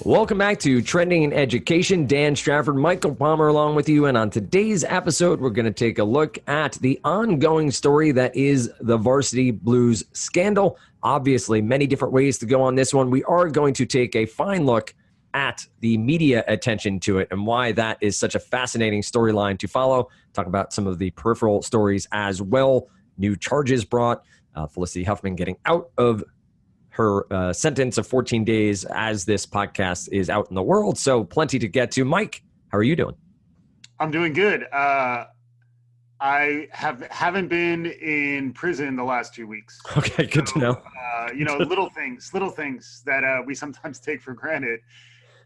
Welcome back to Trending in Education. Dan Strafford, Michael Palmer along with you. And on today's episode, we're going to take a look at the ongoing story that is the Varsity Blues scandal. Obviously, many different ways to go on this one. We are going to take a fine look at the media attention to it and why that is such a fascinating storyline to follow. Talk about some of the peripheral stories as well. New charges brought. Felicity Huffman getting out of her sentence of 14 days as this podcast is out in the world. So plenty to get to. Mike, how are you doing? I'm doing good. I haven't been in prison the last 2 weeks. Okay, good to know. Little things that we sometimes take for granted.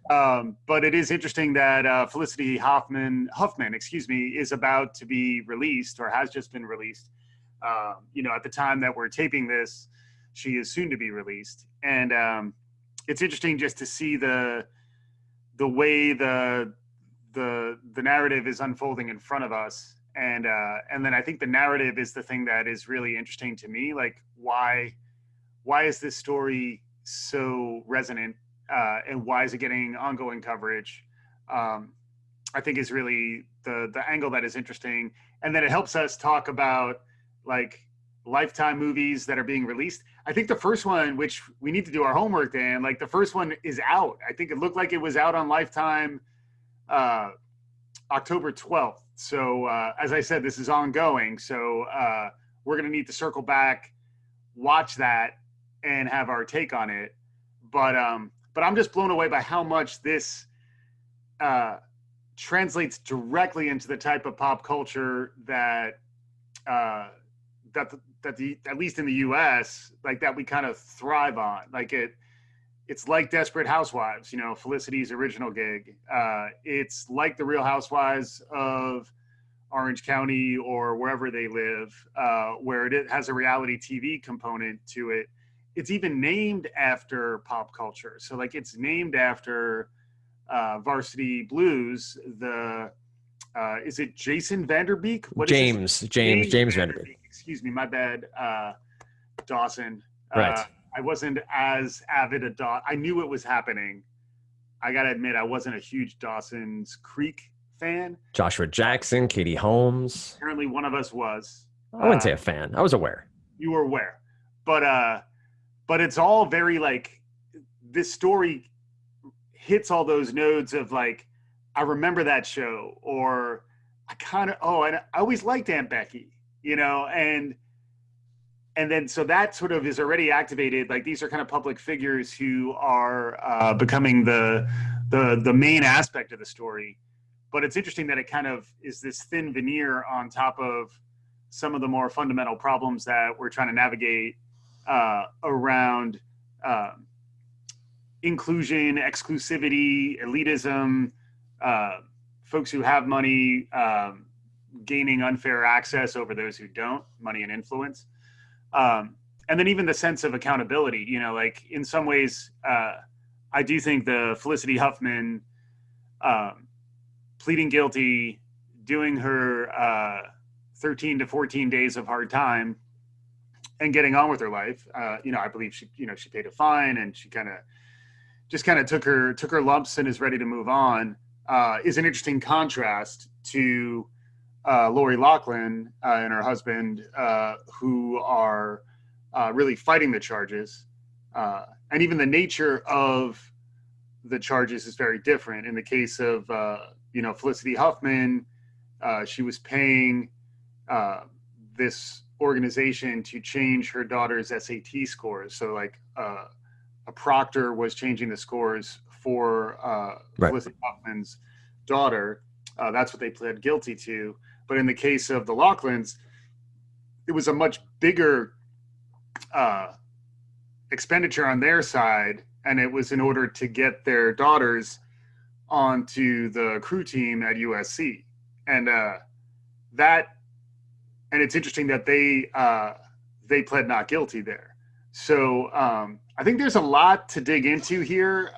But it is interesting that Felicity Huffman, is about to be released or has just been released. At the time that we're taping this, she is soon to be released. And it's interesting just to see the way the narrative is unfolding in front of us. And then I think the narrative is the thing that is really interesting to me. Like, why is this story so resonant? And why is it getting ongoing coverage? I think is really the angle that is interesting. And then it helps us talk about like Lifetime movies that are being released. I think the first one, which we need to do our homework, Dan, like the first one is out. I think it looked like it was out on Lifetime October 12th. So as I said, this is ongoing. So we're going to need to circle back, watch that, and have our take on it. But I'm just blown away by how much this translates directly into the type of pop culture that at least in the U.S., like that we kind of thrive on. Like it's like Desperate Housewives, Felicity's original gig. It's like the Real Housewives of Orange County or wherever they live, where it has a reality TV component to it. It's even named after pop culture. So like it's named after Varsity Blues. Is it Jason Van Der Beek? James Van Der Beek. Excuse me, my bad. Dawson. Right. I wasn't as avid a Dawson. I knew it was happening. I got to admit, I wasn't a huge Dawson's Creek fan. Joshua Jackson, Katie Holmes. Apparently one of us was. I wouldn't say a fan. I was aware. You were aware. But it's all very like, this story hits all those nodes of like, I remember that show, or and I always liked Aunt Becky, and then so that sort of is already activated. Like these are kind of public figures who are becoming the main aspect of the story. But it's interesting that it kind of is this thin veneer on top of some of the more fundamental problems that we're trying to navigate around inclusion, exclusivity, elitism, folks who have money gaining unfair access over those who don't, money and influence. And then even the sense of accountability, like in some ways, I do think the Felicity Huffman pleading guilty, doing her 13 to 14 days of hard time and getting on with her life. I believe she paid a fine and she kind of took her lumps and is ready to move on. Is an interesting contrast to Lori Loughlin and her husband, who are really fighting the charges. And even the nature of the charges is very different. In the case of, Felicity Huffman, she was paying this organization to change her daughter's SAT scores. So like a proctor was changing the scores for Right. Felicity Huffman's daughter. That's what they pled guilty to. But in the case of the Loughlins, it was a much bigger expenditure on their side, and it was in order to get their daughters onto the crew team at USC. And it's interesting that they pled not guilty there. So I think there's a lot to dig into here.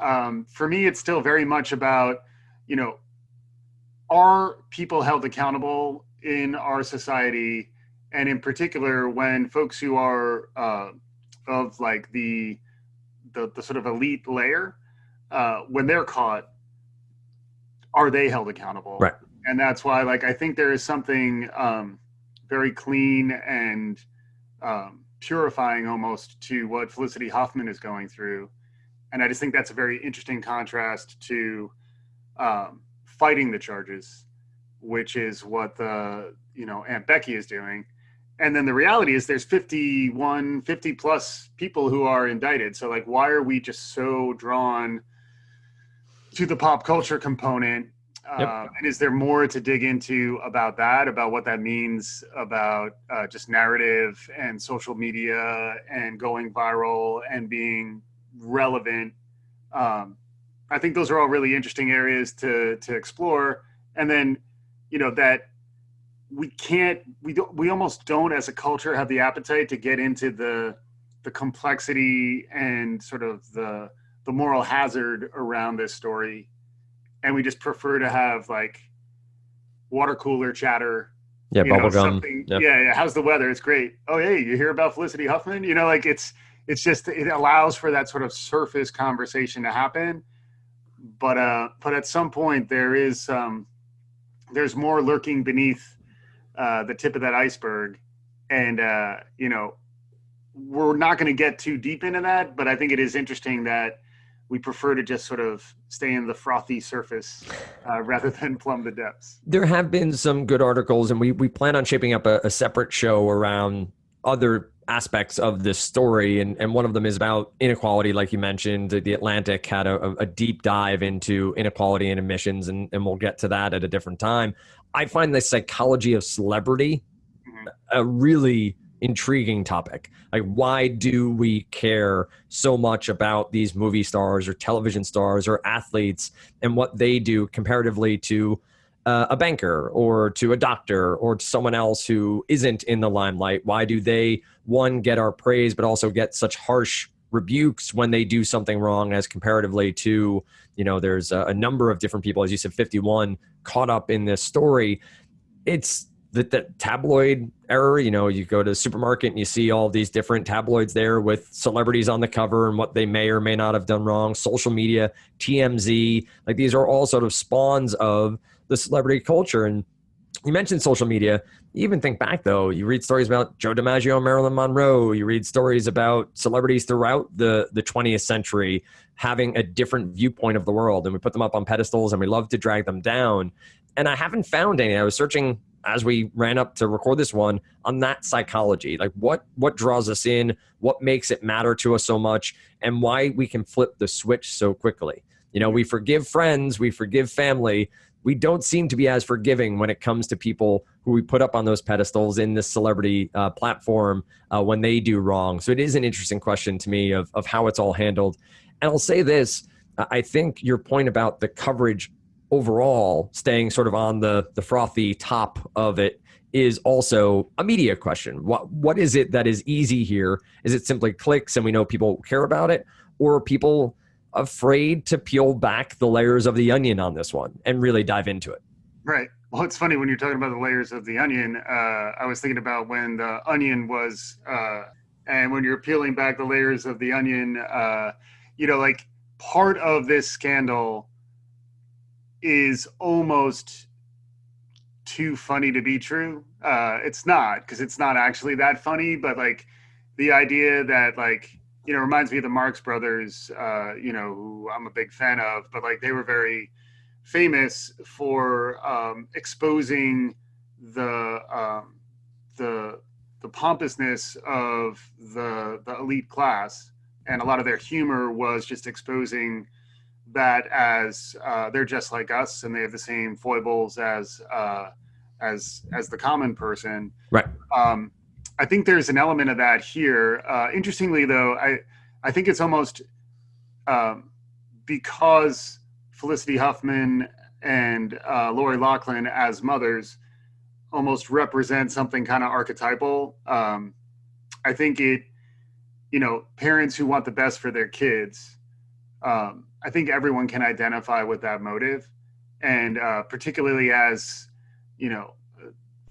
For me, it's still very much about, are people held accountable in our society? And in particular, when folks who are of like the sort of elite layer when they're caught, are they held accountable? Right. And that's why, like, I think there is something very clean and purifying almost to what Felicity Huffman is going through. And I just think that's a very interesting contrast to fighting the charges, which is what Aunt Becky is doing. And then the reality is there's 50 plus people who are indicted. So, like, why are we just so drawn to the pop culture component? Yep. And is there more to dig into about that, about what that means about just narrative and social media and going viral and being relevant? I think those are all really interesting areas to explore. And then, that we almost don't as a culture have the appetite to get into the complexity and sort of the moral hazard around this story. And we just prefer to have like water cooler chatter. Yeah, bubblegum. Something. Yep. Yeah. How's the weather? It's great. Oh, hey, you hear about Felicity Huffman? Like it's just, it allows for that sort of surface conversation to happen. But at some point there's more lurking beneath the tip of that iceberg. And, we're not going to get too deep into that, but I think it is interesting that we prefer to just sort of stay in the frothy surface rather than plumb the depths. There have been some good articles, and we plan on shaping up a separate show around other aspects of this story. And one of them is about inequality, like you mentioned. The Atlantic had a deep dive into inequality and emissions, and we'll get to that at a different time. I find the psychology of celebrity a really intriguing topic. Like, why do we care so much about these movie stars or television stars or athletes and what they do comparatively to a banker or to a doctor or to someone else who isn't in the limelight? Why do they, one, get our praise, but also get such harsh rebukes when they do something wrong as comparatively to, there's a number of different people, as you said, 51 caught up in this story. It's the tabloid era. You go to the supermarket and you see all these different tabloids there with celebrities on the cover and what they may or may not have done wrong. Social media, TMZ, like these are all sort of spawns of the celebrity culture. And you mentioned social media. You even think back, though, you read stories about Joe DiMaggio and Marilyn Monroe. You read stories about celebrities throughout the 20th century having a different viewpoint of the world. And we put them up on pedestals and we love to drag them down. And I haven't found any. I was searching as we ran up to record this one on that psychology, like what draws us in, what makes it matter to us so much, and why we can flip the switch so quickly. We forgive friends, we forgive family. We don't seem to be as forgiving when it comes to people who we put up on those pedestals in this celebrity platform when they do wrong. So it is an interesting question to me of how it's all handled. And I'll say this, I think your point about the coverage overall staying sort of on the frothy top of it is also a media question. What is it that is easy here? Is it simply clicks and we know people care about it? Or are people afraid to peel back the layers of the onion on this one and really dive into it? Right. Well, it's funny when you're talking about the layers of the onion. I was thinking about when the onion was, and when you're peeling back the layers of the onion, like part of this scandal is almost too funny to be true. It's not, because it's not actually that funny, but like the idea that reminds me of the Marx Brothers, who I'm a big fan of, but like they were very famous for exposing the pompousness of the elite class, and a lot of their humor was just exposing that as they're just like us and they have the same foibles as the common person. Right. I think there's an element of that here. Interestingly, though, I think it's almost because Felicity Huffman and Lori Loughlin as mothers almost represent something kind of archetypal. I think parents who want the best for their kids, I think everyone can identify with that motive. And particularly as,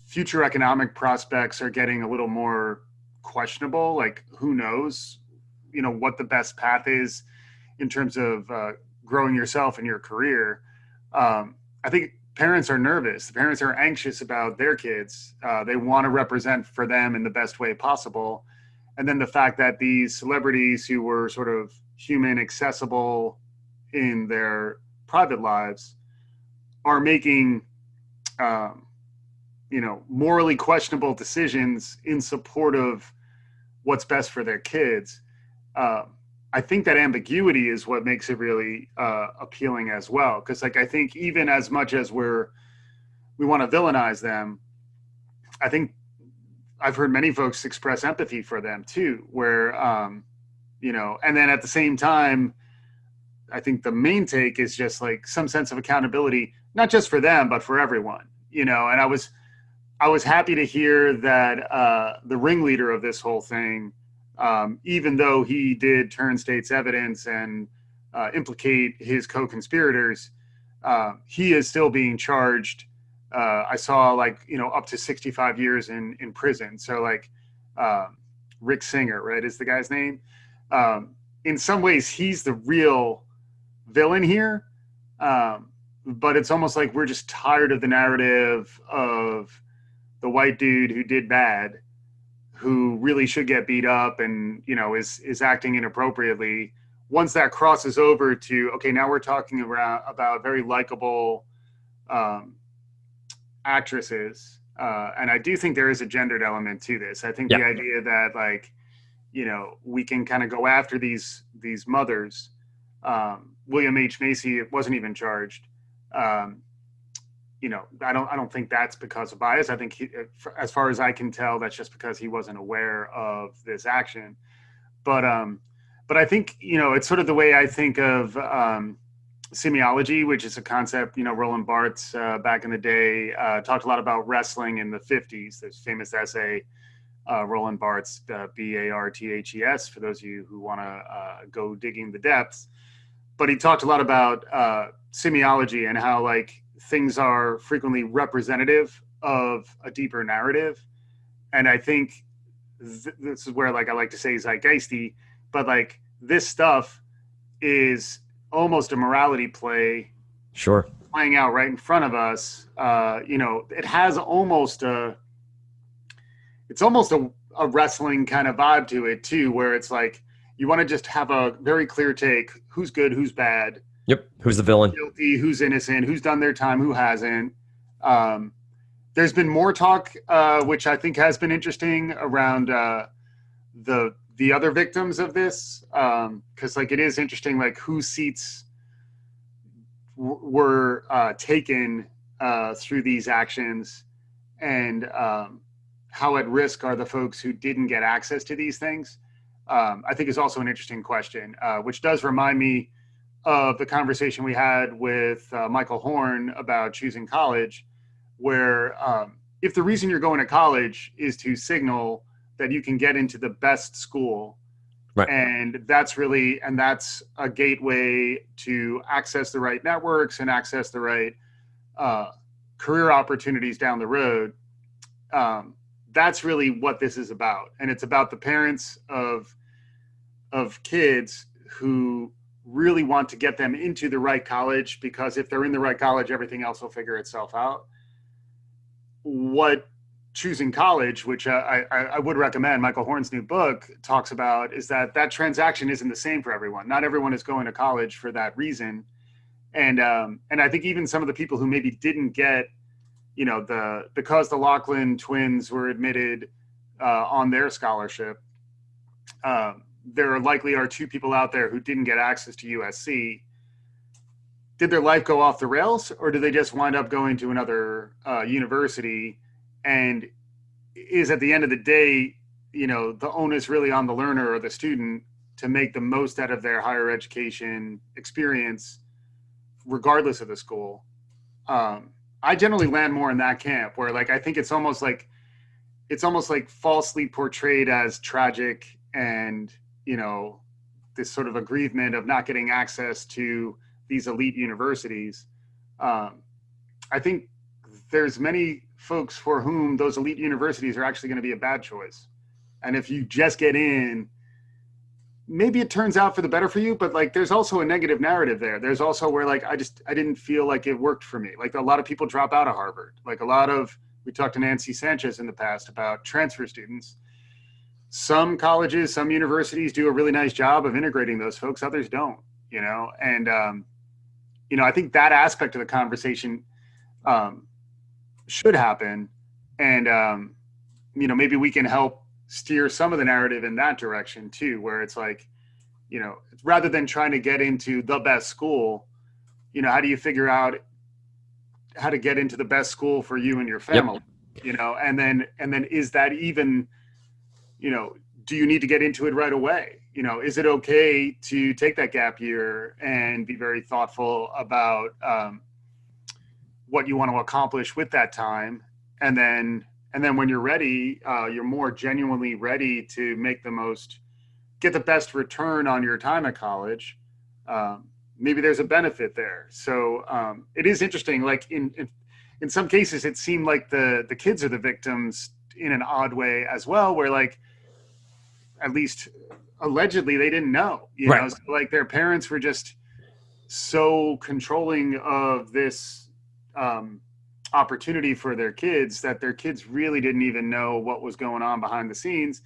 future economic prospects are getting a little more questionable, like who knows, what the best path is in terms of growing yourself and your career, I think parents are nervous. The parents are anxious about their kids. They want to represent for them in the best way possible. And then the fact that these celebrities who were sort of human, accessible in their private lives are making, morally questionable decisions in support of what's best for their kids. I think that ambiguity is what makes it really appealing as well. Because, like, I think even as much as we want to villainize them, I think I've heard many folks express empathy for them too, where, and then at the same time, I think the main take is just like some sense of accountability, not just for them, but for everyone, and I was happy to hear that the ringleader of this whole thing, even though he did turn state's evidence and implicate his co-conspirators, he is still being charged. I saw up to 65 years in prison. So Rick Singer, right, is the guy's name. In some ways, he's the real villain here. But it's almost like we're just tired of the narrative of the white dude who did bad, who really should get beat up and, is acting inappropriately. Once that crosses over to, okay, now we're talking about very likable actresses. And I do think there is a gendered element to this. I think the idea that we can kind of go after these mothers. William H. Macy wasn't even charged. I don't think that's because of bias. I think as far as I can tell, that's just because he wasn't aware of this action. But I think, it's sort of the way I think of semiology, which is a concept, Roland Barthes back in the day talked a lot about wrestling in the 50s. There's a famous essay, Roland Barthes, Barthes, for those of you who want to go digging the depths. But he talked a lot about semiology and how things are frequently representative of a deeper narrative. And I think this is where I like to say zeitgeisty, but this stuff is almost a morality play. Sure. Playing out right in front of us. It has almost a wrestling kind of vibe to it too, where it's you want to just have a very clear take: who's good, who's bad. Yep. Who's the villain? Who's guilty, who's innocent, who's done their time, who hasn't. There's been more talk, which I think has been interesting, around the other victims of this, because it is interesting, whose seats were taken through these actions, and how at risk are the folks who didn't get access to these things. I think is also an interesting question, which does remind me of the conversation we had with Michael Horn about choosing college, where if the reason you're going to college is to signal that you can get into the best school, right, and that's a gateway to access the right networks and access the right career opportunities down the road, that's really what this is about. And it's about the parents of kids who really want to get them into the right college, because if they're in the right college, everything else will figure itself out. What choosing college, which I would recommend, Michael Horn's new book talks about, is that transaction isn't the same for everyone. Not everyone is going to college for that reason. And I think even some of the people who maybe didn't get, because the Loughlin twins were admitted on their scholarship, there likely are two people out there who didn't get access to USC. Did their life go off the rails, or did they just wind up going to another university? And is, at the end of the day, the onus really on the learner or the student to make the most out of their higher education experience, regardless of the school? I generally land more in that camp, where I think it's almost like falsely portrayed as tragic, and this sort of aggrievement of not getting access to these elite universities. I think there's many folks for whom those elite universities are actually going to be a bad choice. And if you just get in, maybe it turns out for the better for you, but like there's also a negative narrative there. There's also where like I didn't feel like it worked for me. Like a lot of people drop out of Harvard. Like we talked to Nancy Sanchez in the past about transfer students. Some colleges, some universities do a really nice job of integrating those folks, others don't, and I think that aspect of the conversation should happen, and maybe we can help steer some of the narrative in that direction too, where it's like, rather than trying to get into the best school, how do you figure out how to get into the best school for you and your family? Yep. And then is that even, do you need to get into it right away? Is it okay to take that gap year and be very thoughtful about what you want to accomplish with that time? And then when you're ready, you're more genuinely ready to get the best return on your time at college. Maybe there's a benefit there. So it is interesting. Like in some cases, it seemed like the kids are the victims in an odd way as well, where like, at least allegedly, they didn't know, right. So like their parents were just so controlling of this opportunity for their kids that their kids really didn't even know what was going on behind the scenes.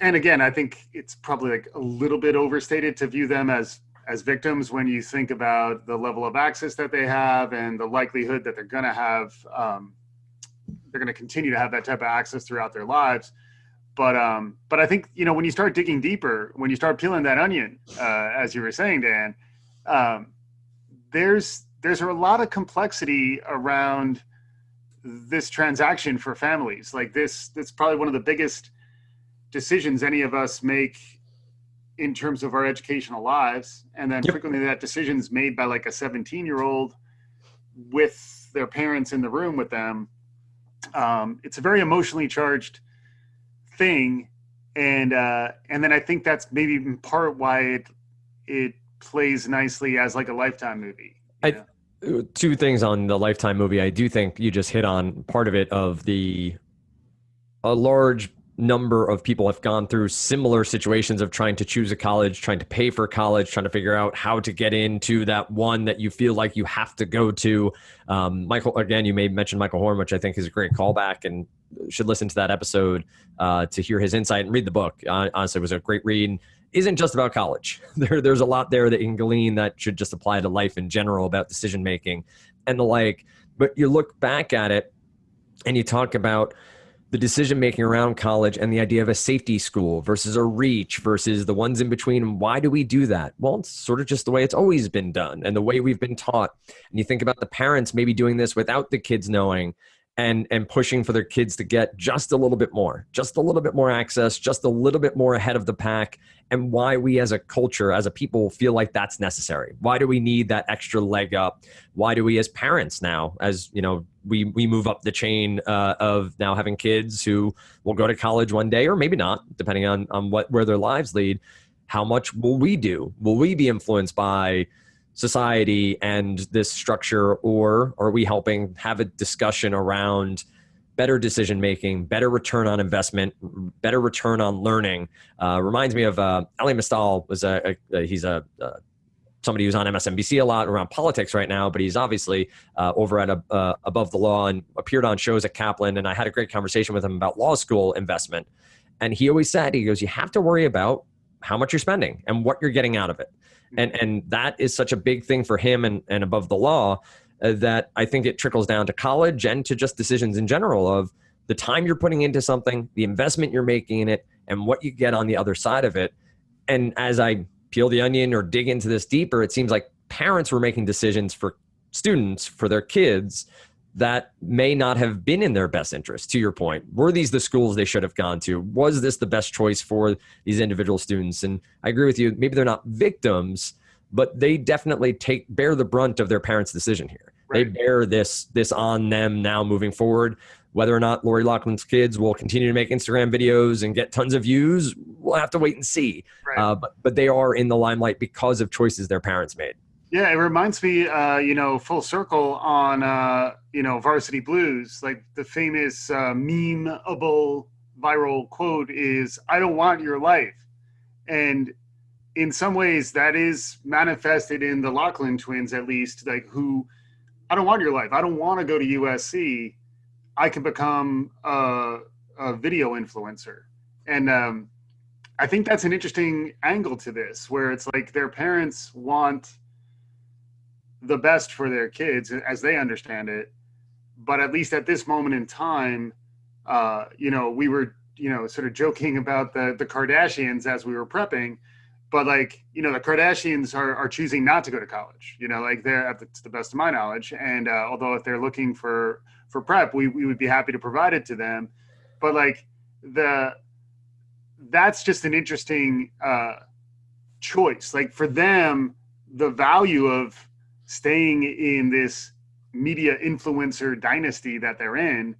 And again, I think it's probably like a little bit overstated to view them as victims when you think about the level of access that they have and the likelihood that they're going to have, they're going to continue to have that type of access throughout their lives. But I think, when you start digging deeper, when you start peeling that onion, as you were saying, Dan, there's a lot of complexity around this transaction for families. Like this probably one of the biggest decisions any of us make in terms of our educational lives. And then frequently that decision's made by like a 17-year-old with their parents in the room with them. It's a very emotionally charged thing, and then I think that's maybe in part why it plays nicely as like a Lifetime movie. Two things on the Lifetime movie. I do think you just hit on part of it, of a large number of people have gone through similar situations of trying to choose a college, trying to pay for college, trying to figure out how to get into that one that you feel like you have to go to. Michael, again, you may mention Michael Horn, which I think is a great callback, and should listen to that episode to hear his insight and read the book. Honestly, it was a great read. Isn't just about college. There's a lot there that you can glean that should just apply to life in general about decision making and the like. But you look back at it and you talk about the decision making around college and the idea of a safety school versus a reach versus the ones in between. Why do we do that? Well, it's sort of just the way it's always been done and the way we've been taught. And you think about the parents maybe doing this without the kids knowing, and pushing for their kids to get just a little bit more access, just a little bit more ahead of the pack, and why we as a culture, as a people, feel like that's necessary. Why do we need that extra leg up? Why do we as parents now, as we move up the chain of now having kids who will go to college one day, or maybe not, depending on where their lives lead, how much will we do? Will we be influenced by society and this structure, or are we helping have a discussion around better decision making, better return on investment, better return on learning? Reminds me of Ali Mistal. He's somebody who's on MSNBC a lot around politics right now, but he's obviously over at Above the Law and appeared on shows at Kaplan. And I had a great conversation with him about law school investment. And he always said, he goes, you have to worry about how much you're spending and what you're getting out of it. And that is such a big thing for him and Above the Law that I think it trickles down to college and to just decisions in general of the time you're putting into something, the investment you're making in it, and what you get on the other side of it. And as I peel the onion or dig into this deeper, it seems like parents were making decisions for students, for their kids, that may not have been in their best interest. To your point, were these the schools they should have gone to? Was this the best choice for these individual students? And I agree with you, maybe they're not victims, but they definitely bear the brunt of their parents' decision here. Right. They bear this on them now moving forward. Whether or not Lori Loughlin's kids will continue to make Instagram videos and get tons of views, we'll have to wait and see. Right. But they are in the limelight because of choices their parents made. Yeah, it reminds me, full circle on, Varsity Blues. Like the famous memeable viral quote is, "I don't want your life." And in some ways that is manifested in the Loughlin twins, at least, like, who, I don't want your life. I don't want to go to USC. I can become a video influencer. And I think that's an interesting angle to this, where it's like their parents want the best for their kids as they understand it. But at least at this moment in time, we were, sort of joking about the Kardashians as we were prepping, but like, the Kardashians are choosing not to go to college, like they're, to the best of my knowledge. And although if they're looking for prep, we would be happy to provide it to them. But like that's just an interesting choice. Like for them, the value of staying in this media influencer dynasty that they're in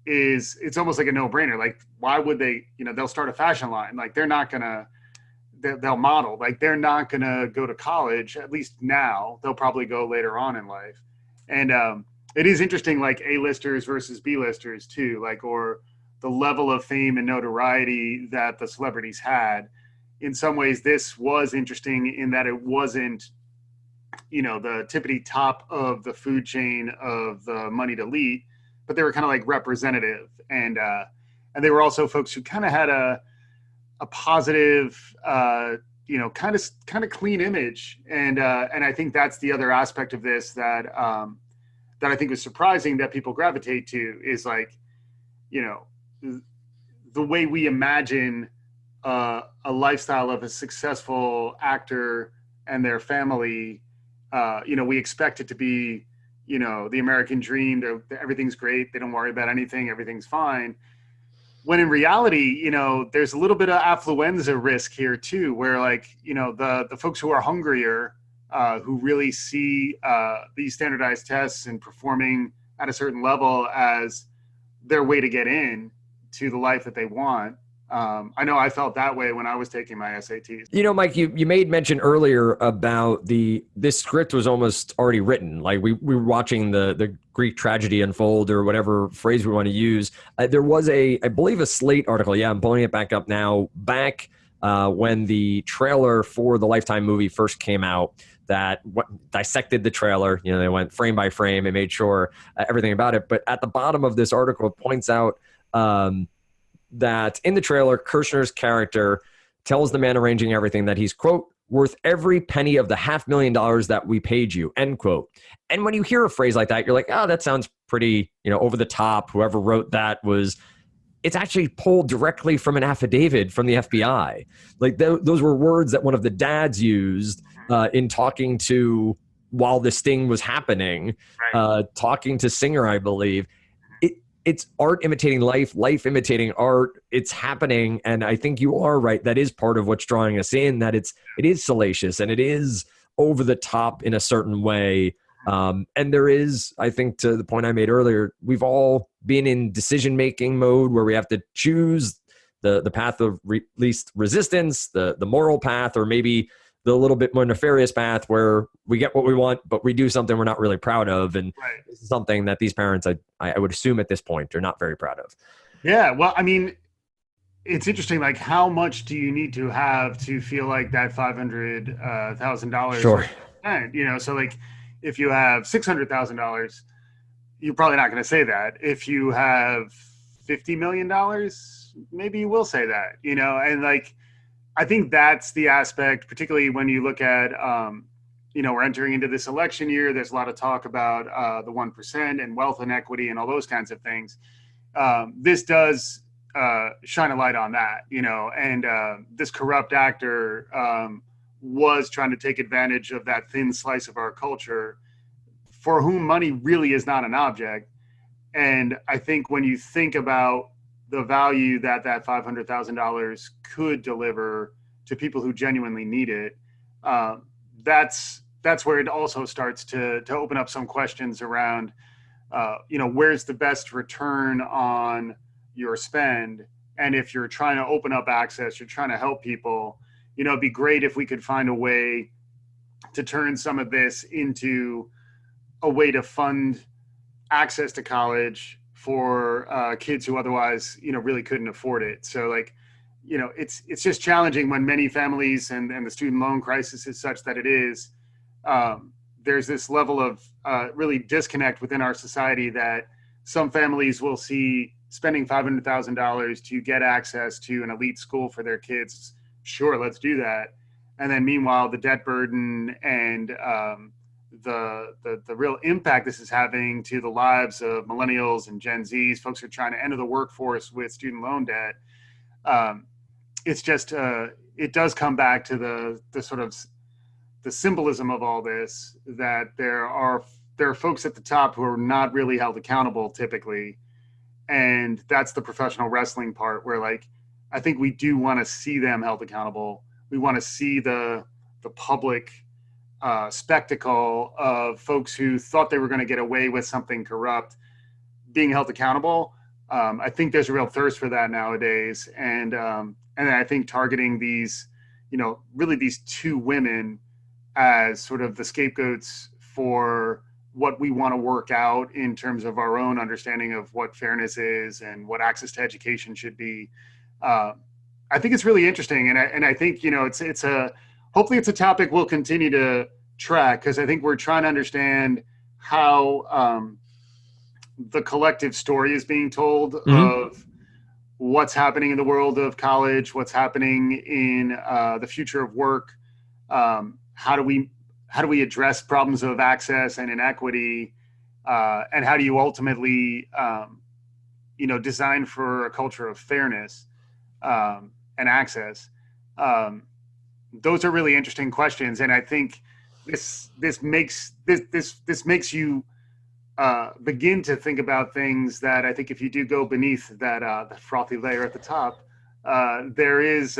is, it's almost like a no-brainer. Like, why would they, they'll start a fashion line. Like they're not gonna, they'll model. Like they're not gonna go to college, at least now. They'll probably go later on in life. And it is interesting, like A-listers versus B-listers too, like, or the level of fame and notoriety that the celebrities had. In some ways, this was interesting in that it wasn't, the tippity top of the food chain of the moneyed elite, but they were kind of like representative. And they were also folks who kind of had a positive, kind of clean image. And I think that's the other aspect of this that I think was surprising that people gravitate to, is like, the way we imagine a lifestyle of a successful actor and their family. We expect it to be, the American dream. Everything's great. They don't worry about anything. Everything's fine. When in reality, there's a little bit of affluenza risk here too, where like, the folks who are hungrier, who really see these standardized tests and performing at a certain level as their way to get in to the life that they want. I know I felt that way when I was taking my SATs. Mike, you made mention earlier about this script was almost already written. Like we were watching the Greek tragedy unfold, or whatever phrase we want to use. There was I believe a Slate article. Yeah, I'm pulling it back up now. Back when the trailer for the Lifetime movie first came out, that dissected the trailer. They went frame by frame and made sure everything about it. But at the bottom of this article, it points out that in the trailer, Kirshner's character tells the man arranging everything that he's, quote, worth every penny of the $500,000 that we paid you, end quote. And when you hear a phrase like that, you're like, oh, that sounds pretty, over the top. Whoever wrote that it's actually pulled directly from an affidavit from the FBI. Like those were words that one of the dads used in talking to, while the sting was happening, talking to Singer, I believe. It's art imitating life, life imitating art. It's happening. And I think you are right. That is part of what's drawing us in, that it is salacious and it is over the top in a certain way. And there is, I think, to the point I made earlier, we've all been in decision-making mode where we have to choose the path of least resistance, the moral path, or maybe the little bit more nefarious path where we get what we want, but we do something we're not really proud of. And this is something that these parents, I would assume at this point, are not very proud of. Yeah. Well, I mean, it's interesting. Like, how much do you need to have to feel like that $500,000? Sure. So like, if you have $600,000, you're probably not going to say that. If you have $50 million, maybe you will say that, and like, I think that's the aspect, particularly when you look at, we're entering into this election year. There's a lot of talk about the 1% and wealth inequity and all those kinds of things. This does shine a light on that, and this corrupt actor was trying to take advantage of that thin slice of our culture, for whom money really is not an object. And I think when you think about the value that $500,000 could deliver to people who genuinely need it, that's where it also starts to open up some questions around, where's the best return on your spend? And if you're trying to open up access, you're trying to help people, it'd be great if we could find a way to turn some of this into a way to fund access to college for kids who otherwise, really couldn't afford it. So like, it's just challenging when many families and the student loan crisis is such that it is. There's this level of really disconnect within our society that some families will see spending $500,000 to get access to an elite school for their kids. Sure, let's do that. And then meanwhile, the debt burden and the real impact this is having to the lives of millennials and Gen Zs, folks who are trying to enter the workforce with student loan debt. It's just, it does come back to the sort of the symbolism of all this, that there are folks at the top who are not really held accountable typically. And that's the professional wrestling part where, like, I think we do want to see them held accountable. We want to see the public spectacle of folks who thought they were going to get away with something corrupt being held accountable. I think there's a real thirst for that nowadays. And I think targeting these, really these two women as sort of the scapegoats for what we want to work out in terms of our own understanding of what fairness is and what access to education should be. I think it's really interesting. And I think, hopefully it's a topic we'll continue to track, because I think we're trying to understand how the collective story is being told of what's happening in the world of college, what's happening in the future of work. How do we address problems of access and inequity, and how do you ultimately, design for a culture of fairness and access? Those are really interesting questions, and I think this makes you begin to think about things that I think if you do go beneath that the frothy layer at the top, there's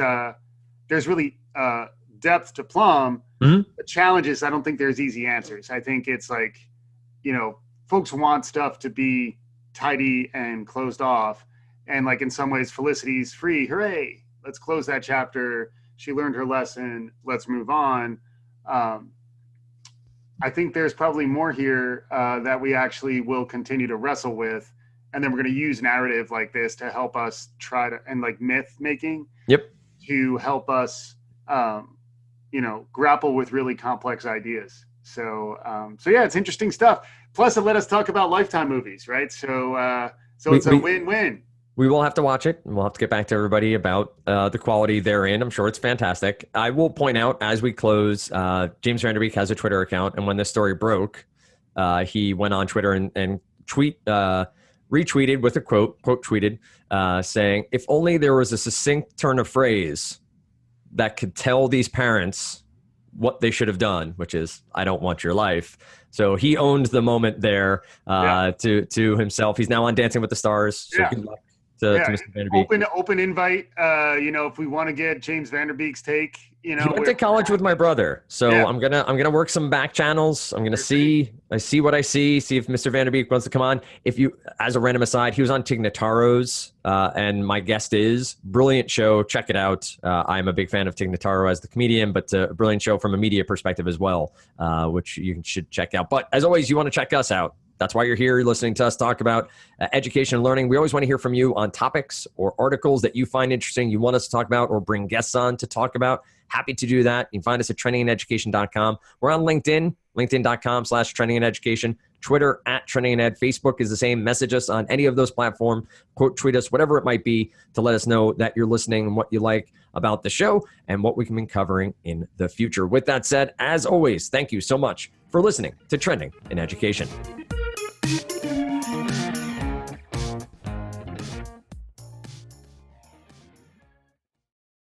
really depth to plumb. The challenge is I don't think there's easy answers. I think it's like, folks want stuff to be tidy and closed off. And like in some ways, Felicity's free. Hooray. Let's close that chapter. She learned her lesson. Let's move on. I think there's probably more here that we actually will continue to wrestle with. And then we're going to use narrative like this to help us try to, and like myth making. Yep. To help us, grapple with really complex ideas. So yeah, it's interesting stuff. Plus, it let us talk about Lifetime movies, right? So it's a win-win. We will have to watch it, and we'll have to get back to everybody about the quality therein. I'm sure it's fantastic. I will point out as we close, James Van Der Beek has a Twitter account, and when this story broke, he went on Twitter and retweeted with a quote tweeted, saying, "If only there was a succinct turn of phrase that could tell these parents what they should have done," which is, "I don't want your life." So he owned the moment there to himself. He's now on Dancing with the Stars. So good luck to Mr. Van Der Beek. Open invite. If we want to get James Van Der Beek's take, he went to college with my brother. So I'm gonna work some back channels. I'm gonna see what I see if Mr. Van Der Beek wants to come on. If you, as a random aside, he was on Tig Notaro's, and my guest is brilliant show. Check it out. I'm a big fan of Tig Notaro as the comedian, but a brilliant show from a media perspective as well, which you should check out. But as always, you want to check us out. That's why you're here. You're listening to us talk about education and learning. We always want to hear from you on topics or articles that you find interesting, you want us to talk about, or bring guests on to talk about. Happy to do that. You can find us at trendingineducation.com. We're on LinkedIn, linkedin.com/trendingineducation, Twitter @trendingined, Facebook is the same. Message us on any of those platforms, quote, tweet us, whatever it might be, to let us know that you're listening and what you like about the show and what we can be covering in the future. With that said, as always, thank you so much for listening to Trending in Education.